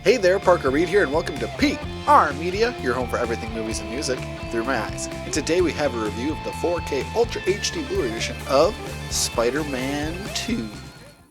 Hey there, Parker Reed here, and welcome to PR Media, your home for everything movies and music through my eyes. And today we have a review of the 4K Ultra HD Blu-ray edition of Spider-Man 2.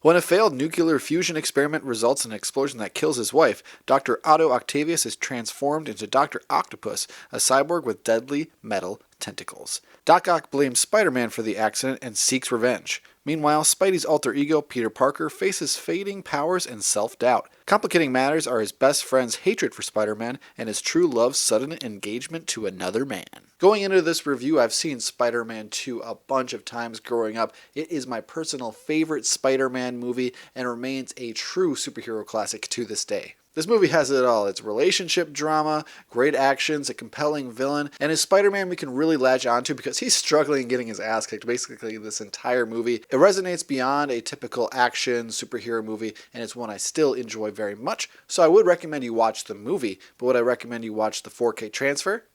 When a failed nuclear fusion experiment results in an explosion that kills his wife, Dr. Otto Octavius is transformed into Dr. Octopus, a cyborg with deadly metal tentacles. Doc Ock blames Spider-Man for the accident and seeks revenge. Meanwhile, Spidey's alter ego, Peter Parker, faces fading powers and self-doubt. Complicating matters are his best friend's hatred for Spider-Man and his true love's sudden engagement to another man. Going into this review, I've seen Spider-Man 2 a bunch of times growing up. It is my personal favorite Spider-Man movie and remains a true superhero classic to this day. This movie has it all. It's relationship drama, great actions, a compelling villain, and as Spider-Man we can really latch onto because he's struggling and getting his ass kicked basically this entire movie. It resonates beyond a typical action superhero movie, and it's one I still enjoy very much, so I would recommend you watch the movie, but would I recommend you watch the 4K transfer?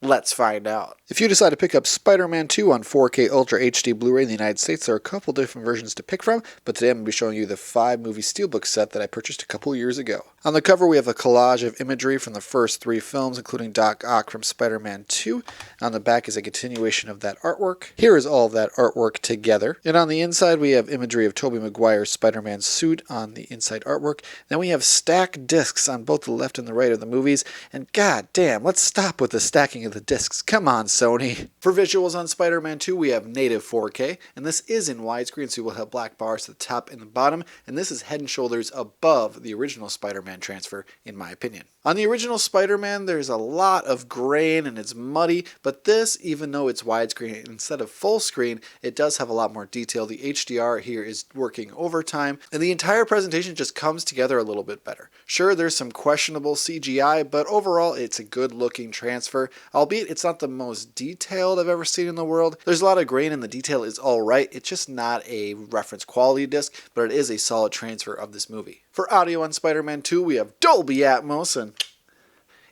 Let's find out. If you decide to pick up Spider-Man 2 on 4K Ultra HD Blu-ray in the United States, there are a couple different versions to pick from, but today I'm going to be showing you the 5-movie steelbook set that I purchased a couple years ago. On the cover we have a collage of imagery from the first 3 films, including Doc Ock from Spider-Man 2. On the back is a continuation of that artwork. Here is all of that artwork together. And on the inside we have imagery of Tobey Maguire's Spider-Man suit on the inside artwork. Then we have stacked discs on both the left and the right of the movies, and god damn, let's stop with the stacking of the discs. Come on, Sony. For visuals on Spider-Man 2, we have native 4K, and this is in widescreen, so you will have black bars at the top and the bottom, and this is head and shoulders above the original Spider-Man transfer, in my opinion. On the original Spider-Man, there's a lot of grain and it's muddy, but this, even though it's widescreen instead of full screen, it does have a lot more detail. The HDR here is working overtime, and the entire presentation just comes together a little bit better. Sure, there's some questionable CGI, but overall, it's a good-looking transfer, albeit it's not the most detailed I've ever seen in the world. There's a lot of grain and the detail is alright. It's just not a reference quality disc, but it is a solid transfer of this movie. For audio on Spider-Man 2, we have Dolby Atmos, and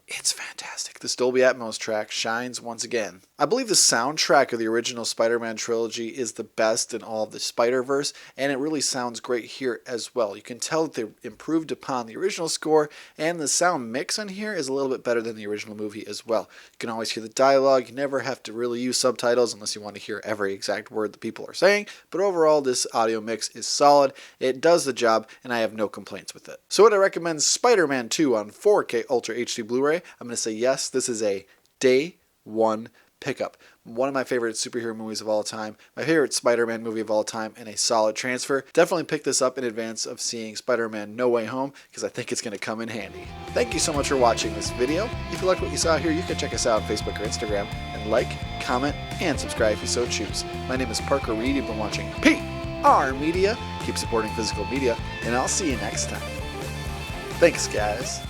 it's fantastic. This Dolby Atmos track shines once again. I believe the soundtrack of the original Spider-Man trilogy is the best in all of the Spider-Verse, and it really sounds great here as well. You can tell that they improved upon the original score, and the sound mix on here is a little bit better than the original movie as well. You can always hear the dialogue. You never have to really use subtitles unless you want to hear every exact word the people are saying, but overall this audio mix is solid. It does the job, and I have no complaints with it. So would I recommend Spider-Man 2 on 4K Ultra HD Blu-ray? I'm going to say yes, this is a day one pickup. One of my favorite superhero movies of all time, my favorite Spider-Man movie of all time, and a solid transfer. Definitely pick this up in advance of seeing Spider-Man No Way Home because I think it's going to come in handy. Thank you so much for watching this video. If you like what you saw here, you can check us out on Facebook or Instagram and like, comment, and subscribe if you so choose. My name is Parker Reed. You've been watching PR Media. Keep supporting physical media, and I'll see you next time. Thanks, guys.